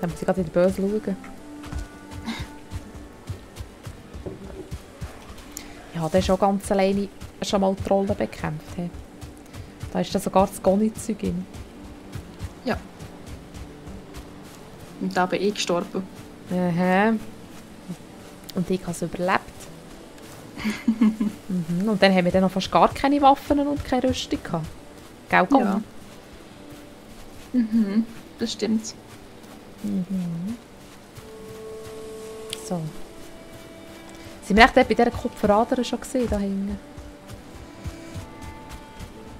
Dann muss ich gerade in die Böse schauen. Ja, der ist auch ganz alleine schon mal die Trollen bekämpft. He. Da ist dann sogar das Goni-Zeug in. Ja. Und da bin ich gestorben. Aha. Und ich habe es überlebt. Und dann haben wir dann noch fast gar keine Waffen und keine Rüstung gehabt. Gell, Goni? Ja. Das stimmt. So. Sind wir echt dort bei dieser Kupferader schon gesehen, da hinten?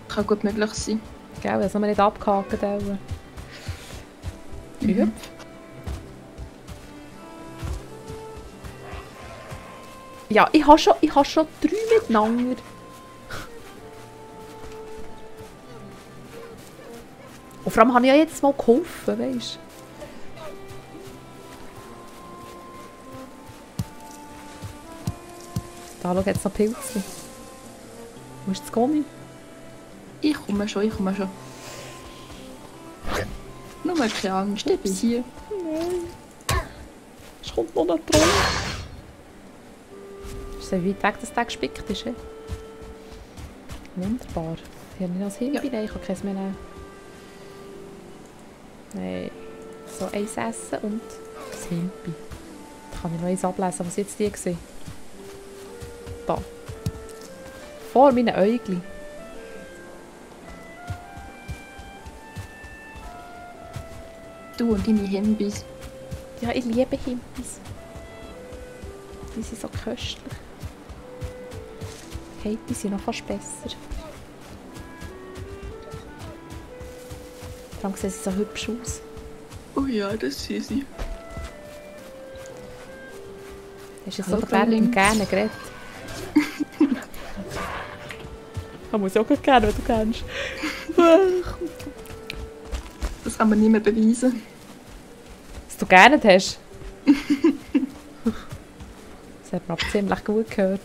Kann gut möglich sein. Gell, das haben wir nicht abgehakt. Hüpf. Ja, ich habe schon 3 miteinander. Und vor allem habe ich ja jetzt mal geholfen, weißt du? Da, schau, jetzt noch Pilze. Wo ist das Gummi? Ich komme schon. Nur mal keine Angst, ich bin hier. Nein. Es kommt noch ein Troll. Ist so weit weg, dass der gespickt ist, he? Wunderbar. Ich habe nicht noch das Himbeer, ja. Nein, ich kann keins mehr nehmen. Nein. So eins essen und das Himbeer. Da kann ich noch eins ablesen, was jetzt die gesehen. Da. Vor meinen Äuglein. Du und deine Himbis. Ja, ich liebe Himbis. Die sind so köstlich. Die sind noch fast besser. Vor allem sehen sie so hübsch aus. Oh ja, das sind sie. Hast du jetzt so während gerne geredet? Ich muss auch gerne, wenn du kennst. Das kann man nie mehr beweisen. Dass du gerne hast? Das hat man aber ziemlich gut gehört.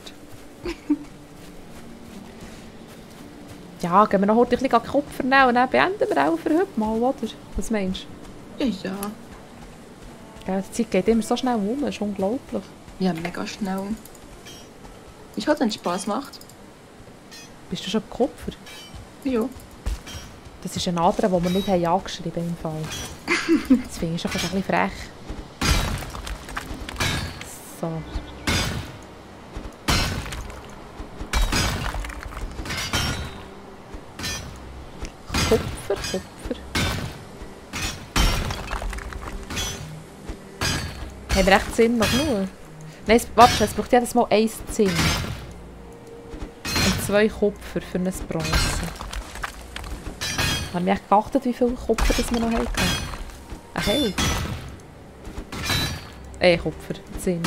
Ja, gehen wir noch heute ein bisschen Kupfer nehmen und dann beenden wir auch für heute mal, oder? Was meinst du? Ja. Ja, die Zeit geht immer so schnell um, das ist unglaublich. Ja, mega schnell. Ich hatte einen Spaß gemacht. Bist du schon bei Kupfer? Ja. Das ist ein anderer, den wir nicht angeschrieben haben im Fall. Das finde ich schon fast ein bisschen frech. So. Kupfer. Haben wir echt Zinn noch genug? Nein, warte, es braucht jedes Mal 1 Zinn. Und 2 Kupfer für ein Bronze. Haben wir echt geachtet, wie viel Kupfer das wir noch hatten? Ach, hey. Kupfer, Zinn.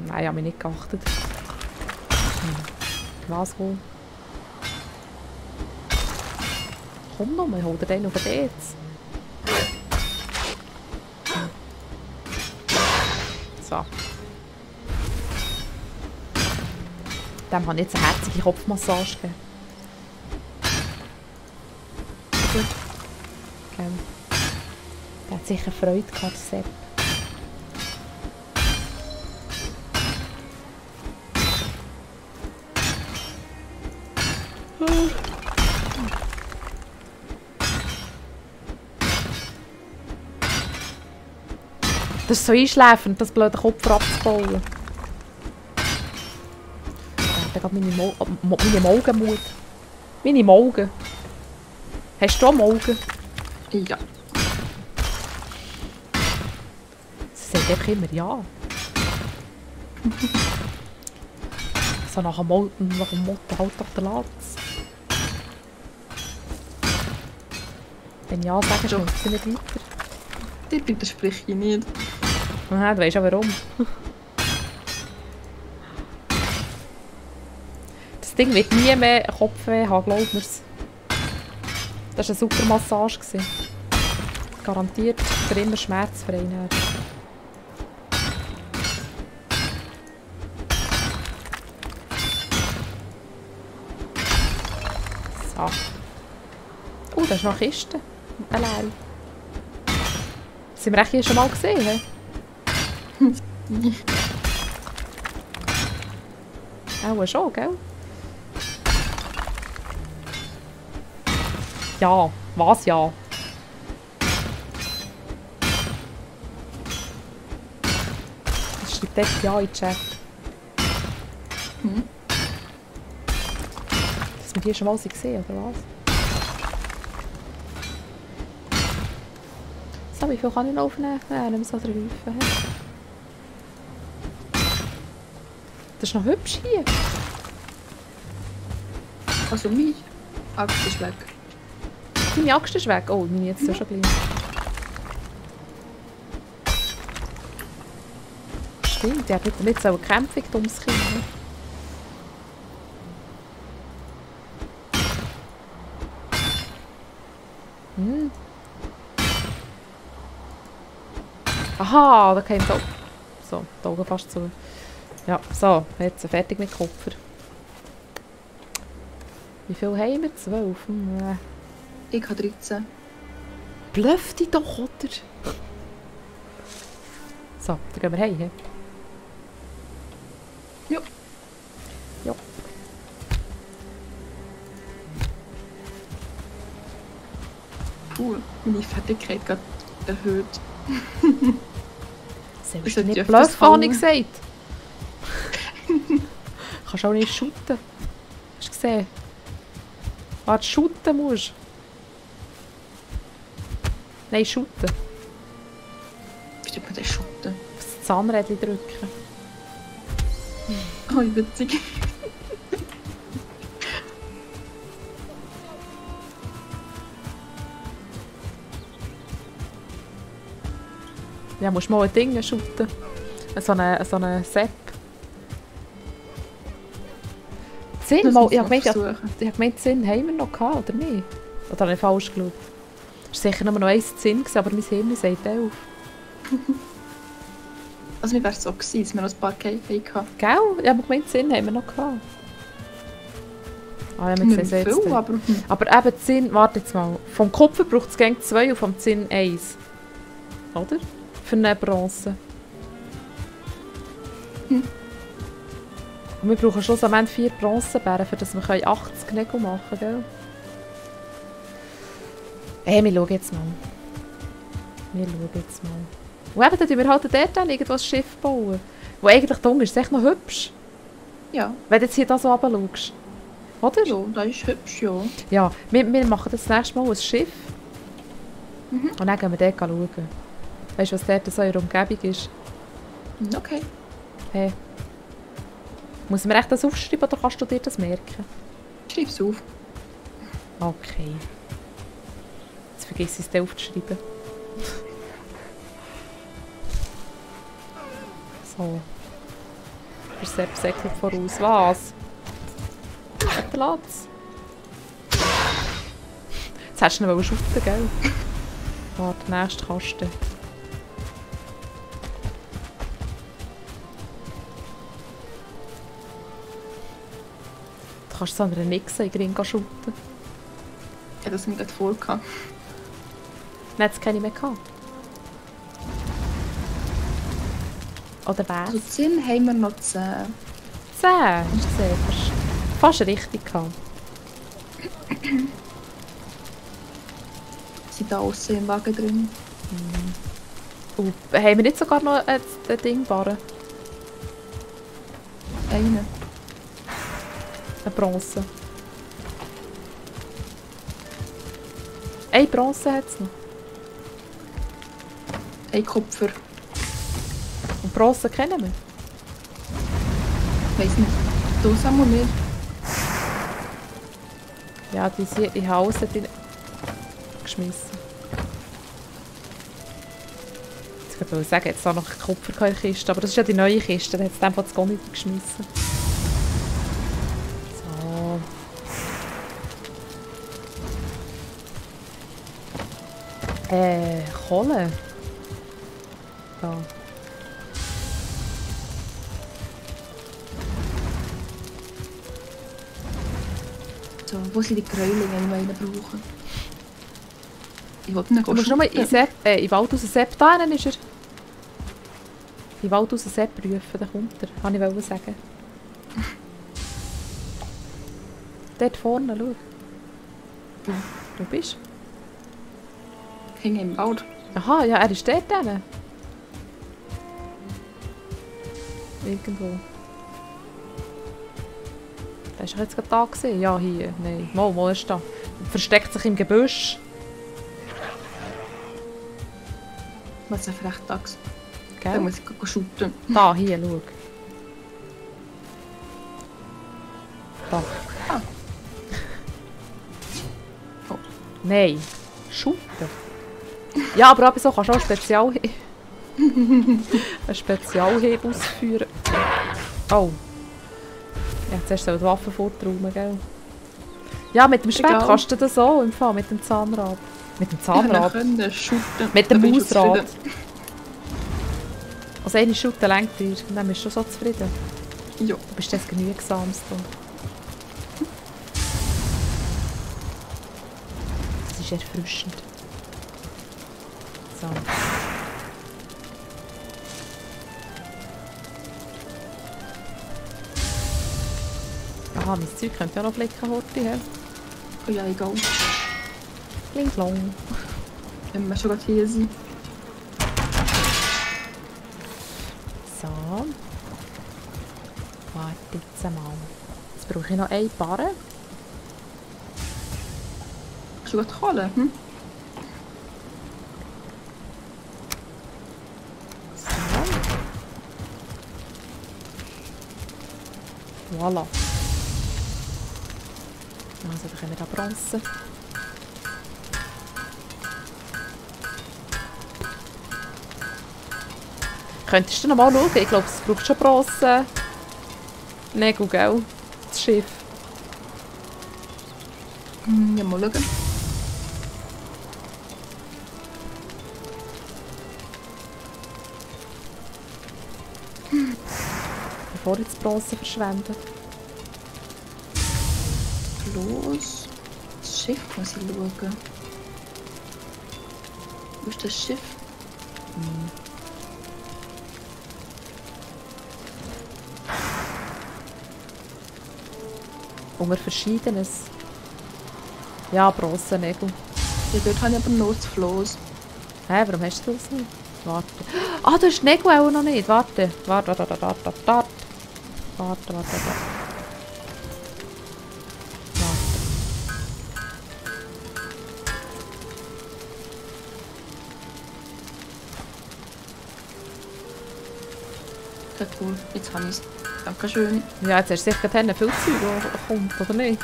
Nein, ich habe mich nicht geachtet. Was wohl? Komm noch mal, hol dir den auf den jetzt. So. Dem kann ich jetzt eine herzige Kopfmassage geben. Gut. Okay. Der hat sicher Freude gehabt, Sepp. Das ist so einschläfernd, das blöde Kopf abzubauen. Ich habe meine Augenmut. Meine Augen. Hast du auch Augen? Ja. Sie sagt einfach immer ja. So nach dem Motto, halt doch den Latz. Wenn ja sagen, schmeckt sie nicht weiter. Die widerspreche ich nicht. Aha, du weißt ja warum. Das Ding wird nie mehr Kopfweh haben, glaub mir's. Das war eine super Massage. Garantiert für immer schmerzfrei. So. Oh, da ist noch eine Kiste. Eine leere. Sind wir echt hier schon mal gesehen? He? Auch schon, gell? Ja, was ja? Das schreibt dort ja in den Chat. Dass wir die schon mal gesehen, oder was? So, wie viel kann ich noch aufnehmen? Nicht mehr so greifen. Das ist noch hübsch hier. Also mein Axt ist weg. Deine Axt ist weg. Oh, meine jetzt schon gleich. Stimmt, die hat nicht so eine Kämpfung, dummes Kind. Ne? Hm. Aha, da kommt so. So, die Augen fast zu. Ja, so, jetzt fertig mit Kupfer. Wie viel haben wir? 12? Ich habe 13. Bluff dich doch, oder? So, dann gehen wir heim. He? Ja. Ja. Cool, meine Fertigkeit gerade erhöht. Sollst du nicht Bluff, habe ich gesagt? Kannst auch nicht shooten. Hast du gesehen? Warte, shooten musst. Nein, shooten. Wie tut man das shooten? Auf das Zahnrädchen drücken. Oh, wie witzig. Ja, musst mal ein Ding shooten. So eine Sepp. Zinn? Ich habe gemeint, Zinn haben wir noch gehabt, oder nicht? Oder habe ich falsch geschaut? Es war sicher nur noch 1 Zinn, aber mein Hirn sagt 11. Also mir wäre es so gewesen, dass wir noch ein paar Käfer hatten. Gell? Ich habe gemeint, Zinn haben wir noch gehabt. Ah, ja, wir Nicht sehen es viel, jetzt. aber... Aber eben Zinn, warte jetzt mal. Vom Kupfer braucht es gegen 2 und vom Zinn 1. Oder? Für eine Bronze. Und wir brauchen schlussendlich 4 Bronzebeeren, für dass wir 80 Nägel machen können, gell? Wir schauen jetzt mal. Und eben, dann bauen wir halt dort dann irgendwo ein Schiff bauen. Wo eigentlich dunkel ist, ist echt noch hübsch. Ja. Wenn du jetzt hier da so runter schaust. Oder? Ja, das ist hübsch, ja. Ja, wir machen das nächste Mal ein Schiff. Und dann gehen wir dort schauen. Weißt du, was dort so in der Umgebung ist? Okay. Hey. Muss ich mir echt das aufschreiben oder kannst du dir das merken? Schreib's auf. Okay. Jetzt vergiss ich es dir aufzuschreiben. So. Der Sepp säckelt voraus. Was? Platz. Jetzt hättest du noch shooten, gell? Warte, nächste Kaste. Du kannst so an einer Nixe in den Ring shooten. Ja, das habe ich gerade vor. Dann hat es keine mehr gehabt. Oder was? Also 10 haben wir noch 10. 10, hast du gesehen? Fast richtig gehabt. Sind da außen im Wagen drin? Und haben wir nicht sogar noch ein Ding barren? Eine. Eine Bronze. Eine Bronze hat es noch. Ein Kupfer. Und Bronze kennen wir. Weiss nicht. Das haben wir nicht. Ja, die sind in Hause geschmissen. Jetzt wollte ich sagen, jetzt auch noch Kupfer in der Kiste, aber das ist ja die neue Kiste, dann hat es einfach das Gommi geschmissen. So. Kohle. Da. So, wo sind die Gräulinge, die wir brauchen? Ich wollte ihn Du musst nur in Waldhaus Sepp, da hinten ist er. In Waldhaus Sepp rufen, dann kommt er. Kann ich wollte sagen. Dort vorne, schau. Du bist? Hänge im Wald. Aha, ja, er ist dort hinten. Irgendwo. Der ist doch jetzt gerade da gesehen. Ja, hier. Nein. Wo ist da? Versteckt sich im Gebüsch. Was ein Frechdachs. Da Gell? muss ich shooten. Da, hier, schau. Da. Ah. Oh. Nein. Shooten. Ja, aber so kannst du auch einen Spezialheb ausführen. Oh. Ja, zuerst soll die Waffe forträumen, gell? Ja, mit dem Schwert Egal. kannst du das auch im Fall, mit dem Zahnrad. Mit dem Zahnrad? Shooten. Mit dem Da bin ich schon Mausrad. zufrieden. Also eine Schute lenkt dir, dann bist du schon so zufrieden. Ja. Du bist das Genügsamste. Das ist erfrischend. So. Aha, mein Zeug könnte ja noch Fleckenhorte haben. Oh ja, egal. Kling klong. Wenn wir schon gerade hier sind. So. Warte jetzt mal. Jetzt brauche ich noch eine Barre. Schon gerade Kohle, hm? So. Voilà. Also, dann können wir da Bronze. Könntest du noch mal schauen? Ich glaube, es braucht schon Bronze. Nägel, gell? Das Schiff. Ja, mal schauen. Bevor ich das Bronze verschwende. Los. Das Schiff muss ich schauen. Wo ist das Schiff? Unter Verschiedenes. Ja, Bronzennägel. Ja, dort habe ich aber nur das Floß. Hä, warum hast du das nicht? Warte. Ah, du hast die Nägel auch noch nicht. Warte. Warte. Warte. Ja, cool. Jetzt habe ich es. Dankeschön. Ja, jetzt hast du sicher gerade viel Zeug, das kommt, oder nicht?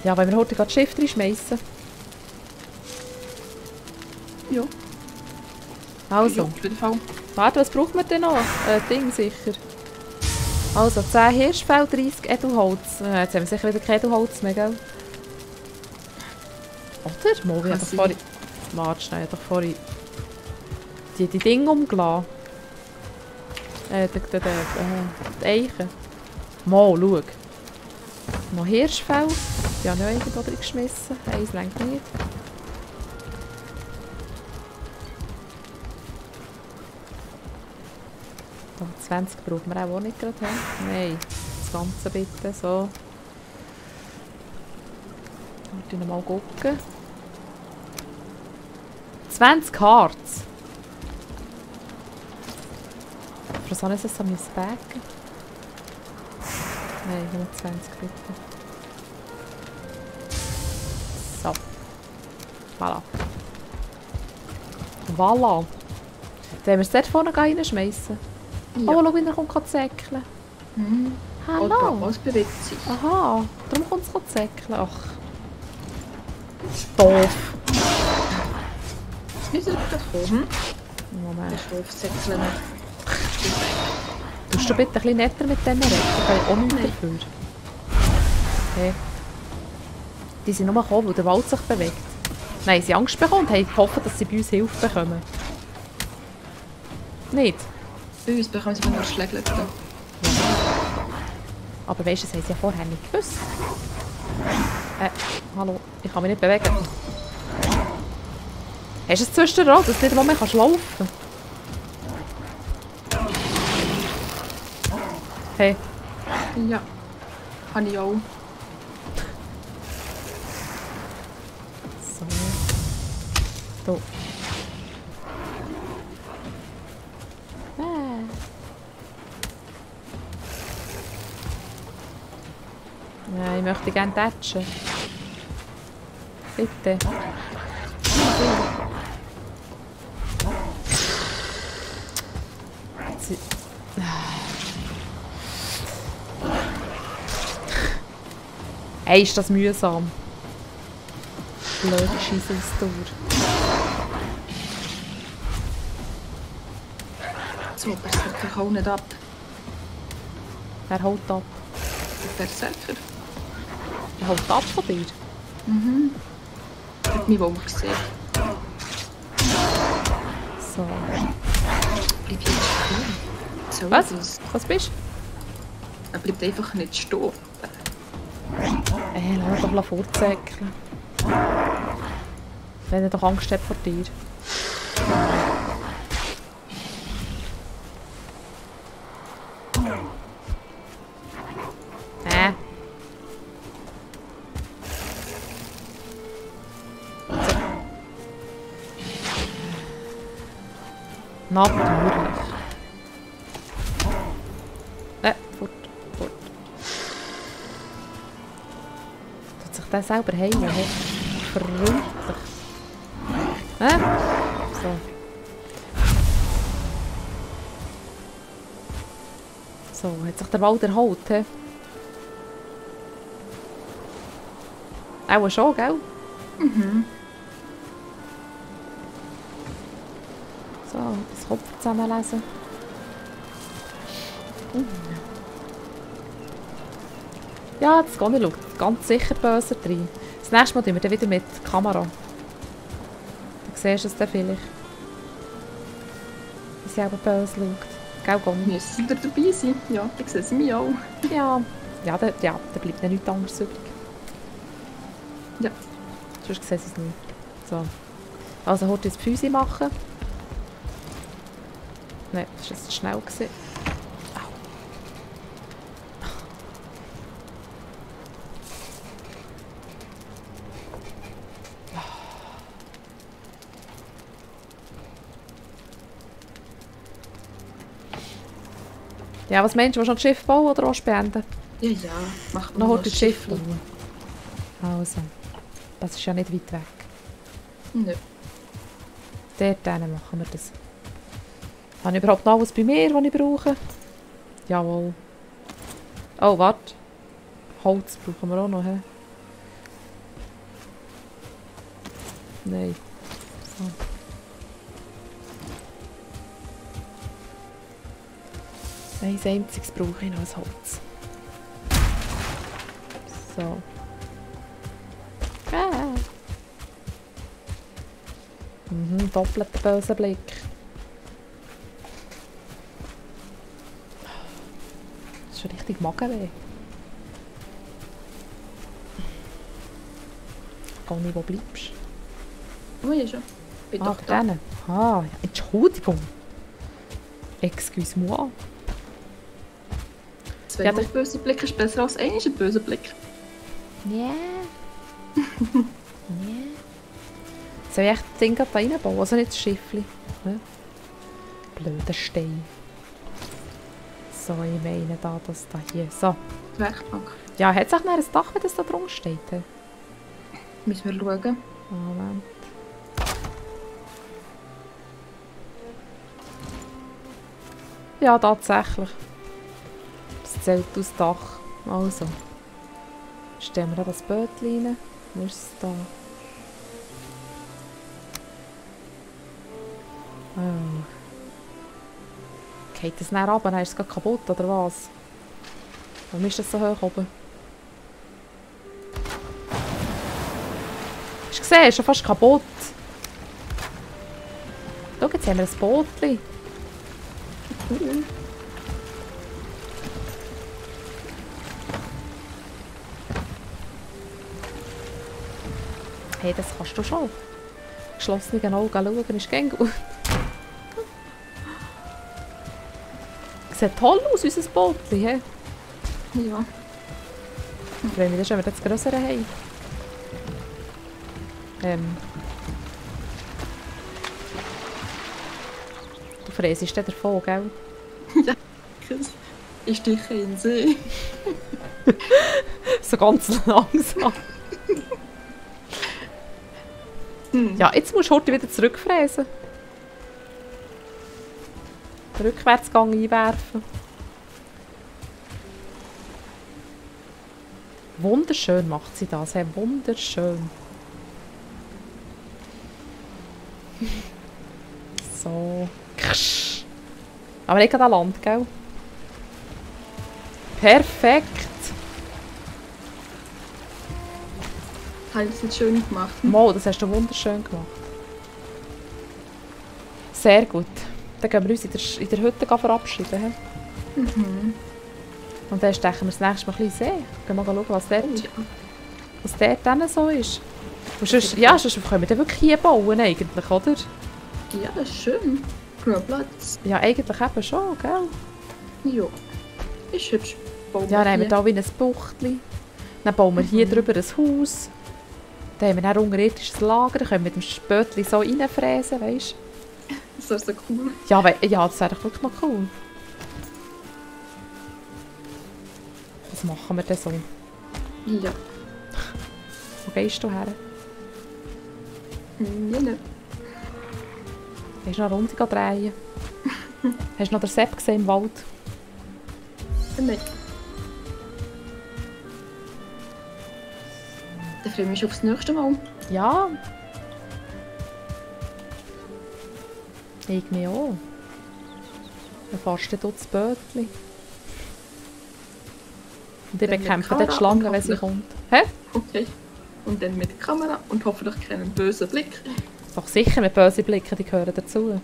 Ja, wollen wir heute gerade das Schiff reinschmeissen? Ja. Also, Auf jeden Fall. warte, was braucht man denn noch? Ding sicher. Also, 10 Hirschfell, 30 Edelholz. Jetzt haben wir sicher wieder kein Edelholz mehr, gell? Oder? Mal, ich habe doch vorhin... Warte schnell, ich habe doch vorhin... Die Dinge umgelassen. Die Eichen. Mal, schau. Noch Hirschfell. Die habe ich auch irgendwo drin geschmissen. Eins längt nicht. Oh, 20 brauchen wir auch nicht gerade. Nein, das Ganze bitte. So. Ich noch mal gucken. 20 Harz. Für so ist es an mein Bag. Nein, nur 20 bitte. So. Voilà. Voilà. Dann haben wir es dort vorne reinschmeißen. Ja. Oh, schau, wie er kommt zäckeln. Mhm. Hallo. Was bewegt sich? Aha, darum kommt es zäckeln. Ach. Doof. Wie soll das kommen? Moment. Der Schlafsäckchen nicht. Tust du bitte ein bisschen netter mit denen reden? Da kann ich auch nichts dafür. Okay. Die sind nur gekommen, weil der Wald sich bewegt. Nein, sie haben Angst bekommen und haben gehofft, dass sie bei uns Hilfe bekommen. Nicht? Bei uns bekommen sie nur Schläge. Aber weisst du, das haben sie ja vorher nicht gewusst. Hallo, ich kann mich nicht bewegen. Hast du es zwischendurch auch, dass du nicht einmal mehr laufen kannst? Hey. Ja. Habe ich auch. So. Da. Ja, ich möchte gerne tätschen. Bitte. Hey, ist das mühsam. Blöde Scheissausdauer. So, Berserker hauen nicht ab. Wer haut ab? Der Berserker. Wer haut ab von dir? Mhm. Hat mich wohl gesehen. So. Bleib jetzt stehen. So Was? das. Was bist Er bleibt einfach nicht stehen. du? Lass mich doch vorzäckeln. Wenn er doch Angst hat vor dir. Natürlich. Fort. Tut sich der selber heilen, he? Freundlich. So. So, hat sich der Wald erholt, he? Auch schon, gell? Mhm. So, das Kopf zusammenlesen. Ja, das geht nicht. Schaut ganz sicher böse rein. Das nächste Mal tun wir dann wieder mit der Kamera. Dann siehst du es dann vielleicht. Wie sie eben böse schaut. Gell, Goni? Müssen wieder dabei sein. Ja, ich sehe sie mich auch. Ja. Ja, da bleibt dann nichts anderes übrig. Ja. Sonst sehen sie es nicht. So. Also, heute das Füße machen. Nein, das war jetzt zu schnell. Au. Ja, was meinst du? Willst du noch das Schiff bauen oder auch beenden? Ja, mach Noch heute das Schiff bauen. Also, das ist ja nicht weit weg. Nö. Dort machen wir das. Habe ich überhaupt noch alles bei mir, was ich brauche? Jawohl. Oh, warte. Holz brauchen wir auch noch, hä? Nein. So. Ein einziges brauche ich noch, ein Holz. So. Doppelter böser Blick. Das ist schon richtig Magenweh. Conny, wo bleibst Oh, ja schon. Bin du? doch da. Denen. Ah, Entschuldigung. Excuse-moi. Zwei Ja, böse Blicke ist besser als ein böser Blick. Ja. Ja. Soll ich echt das Ding gerade da reinbauen? Also nicht das Schiffli. Ne? Blöder Stein. So, ich meine da, das da hier. So. Die Werkbank. Ja, hat es auch noch ein Dach, wenn das da drum steht? He? Müssen wir schauen. Moment. Ja, tatsächlich. Das zählt aus Dach. Also. Stellen wir da das Bötchen rein. Wo ist es da? Oh. Geht das näher runter? Dann ist es gerade kaputt, oder was? Warum ist das so hoch oben? Hast du gesehen? Ist schon fast kaputt. Schau, jetzt haben wir ein Bootchen. Hey, das kannst du schon. Geschlossenen Augen schauen ist gern gut. Sieht toll aus, unser Boot. Hey? Ja. Ich freue mich, wenn wir das grössere haben. Du fräsest dann davon, gell? Ja, ich stiche in den See. So ganz langsam. Ja, jetzt musst du heute wieder zurückfräsen. Den Rückwärtsgang einwerfen. Wunderschön macht sie das, hey, wunderschön. So. Ksch. Aber nicht gerade an Land, gell? Perfekt. Habe ich das jetzt schön gemacht? Mo, das hast du wunderschön gemacht. Sehr gut. Dann gehen wir uns in der Hütte verabschieden. He? Und dann stechen wir das nächste Mal ein bisschen sehen. Gehen wir mal schauen, was dort dann so ist. Und sonst, ja, sonst können wir dann wirklich hier bauen, eigentlich, oder? Ja, das ist schön. Genug Platz. Ja, eigentlich eben schon, gell? Ja. Ist hübsch. Ja, dann haben wir hier wie ein Buchtli. Dann bauen wir hier drüber ein Haus. Dann haben wir dann unterirdisches Lager. Dann können wir mit dem Spötli so reinfräsen, weißt du? Das wäre so cool. Ja, ja, das wäre doch wirklich noch cool. Was machen wir denn so? Ja. Wo gehst du her? Ja, nicht. Hast du noch eine Runde drehen? Hast du noch den Sepp gesehen im Wald? Nein. Dann freue ich mich aufs nächste Mal. Ja. Ich mich auch. Dann fährst du dort das Bötchen. Und ich Dann mit bekämpfe Kamera dort die Schlange, und wenn sie hoffentlich- kommt. Hä? Okay. Und dann mit der Kamera und hoffentlich keinen bösen Blick. Doch sicher, mit bösen Blicken, die gehören dazu.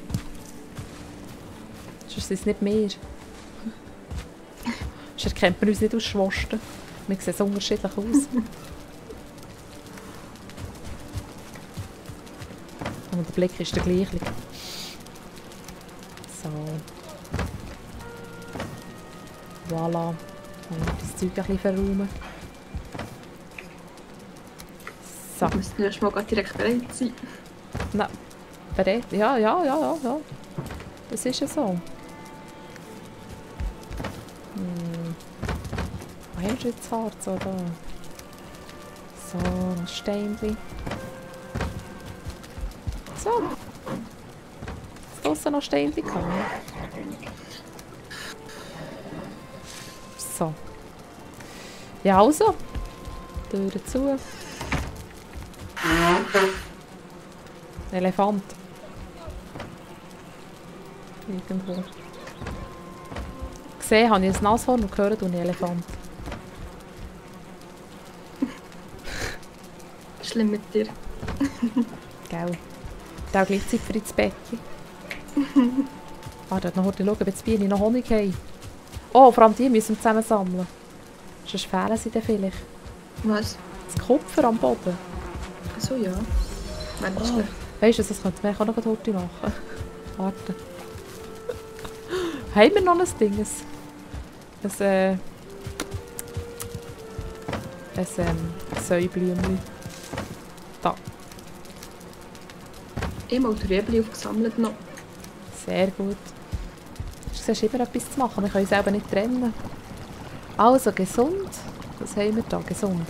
Sonst sind es nicht mehr. Sonst erkennt man uns nicht aus Schwosten. Wir sehen so unterschiedlich aus. Und der Blick ist der gleiche. So. Voilà. Dann wird das Zeug ein bisschen verräumen. So. Wir müssen erst mal grad direkt bereit sein. Nein. Bereit? Ja. Das ist ja so. Wo haben wir jetzt Harz? So, da. So, ein Steinchen. So. Ist draussen noch Steinchen gehabt? So. Ja, also. Türen zu. Elefant. Irgendwo. Gesehen habe ich ein Nashorn und gehört einen Elefant. Schlimm mit dir. Gell. Und auch gleichzeitig für ins Bettchen. Warte, noch heute schauen, ob die Bienen noch Honig haben. Oh, vor allem die müssen wir zusammen sammeln. Sonst fehlen sie dann vielleicht. Was? Das Kupfer am Boden. Achso, ja. Wenn das Oh. schlecht. Weißt du, das könnten wir auch noch heute machen. Warte. Haben wir noch ein Ding? Ein Säublümchen. Da. Ich habe die Rüebli aufgesammelt noch. Sehr gut. Du siehst immer etwas zu machen. Wir können uns selber nicht trennen. Also, gesund. Was haben wir da? Gesund.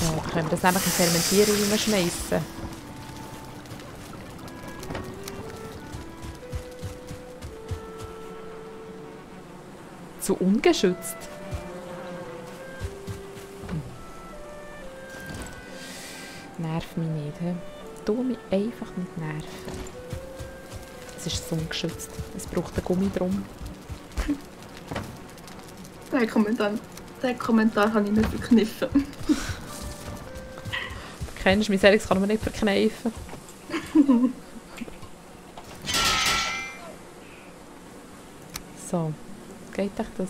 So, dann können wir das nämlich in Fermentierung reinschmeissen. Zu ungeschützt. Nerv mich nicht. He? Tu mich einfach nicht nerven. Es ist so ungeschützt. Es braucht einen Gummi drum. Den Kommentar habe ich nicht verkniffen. Du kennst mich, das kann man nicht verkneifen. So, geht euch das?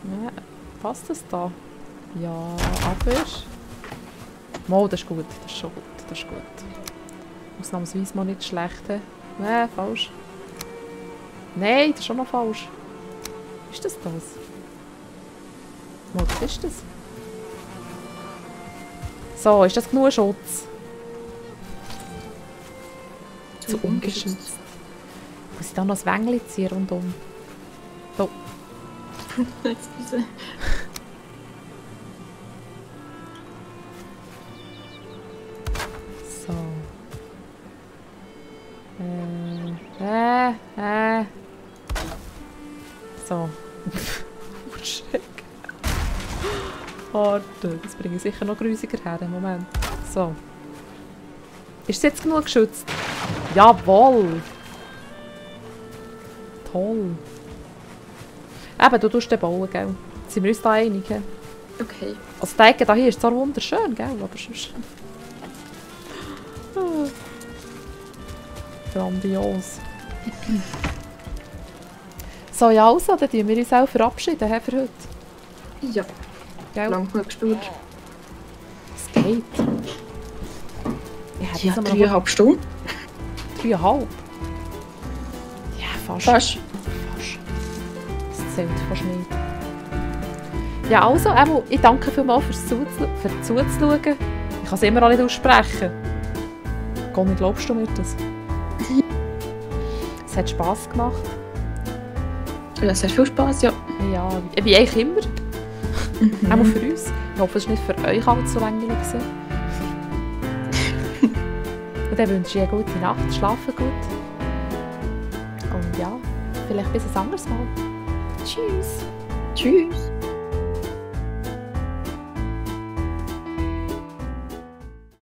Ja, passt das da? Ja, aber... Mo, das ist gut. Das ist schon gut. Das ist gut. Ausnahmsweise mal nicht schlecht. Nein, falsch. Nein, das ist schon noch falsch. Ist das das? Mo, was ist das? So, ist das genug Schutz? Zu ungeschützt. Muss ich da noch ein Wängli ziehen rundum? So. Excuse. So. So. Oh, Schreck. Warte, das bringe ich sicher noch grusiger her. Moment. So. Ist es jetzt genug geschützt? Jawohl! Toll. Eben, du tust den bauen, gell? Sind wir uns da einig? He? Okay. Also die Ecke hier ist zwar wunderschön, gell? Aber sonst... Grandios. So, ja also, dann tun wir uns auch verabschieden he, für heute. Ja, Gell? lang genug gespielt. Es geht. Ich hätte Ja, jetzt noch 3,5 Stunden. 3,5. Ja, fast. Fast. Fast. Das zählt fast nicht. Ja, also, ich danke vielmals fürs Zuzuschauen. Ich kann es immer noch nicht aussprechen. Conny, glaubst du mir das? Es hat Spass gemacht. Ja, es hat viel Spass, ja. Ja, wie eigentlich immer. Auch für uns. Ich hoffe, es war nicht für euch allzu langweilig gewesen. Und dann wünsche ich eine gute Nacht, schlafen gut. Und ja, vielleicht bis ein anderes Mal. Tschüss. Tschüss.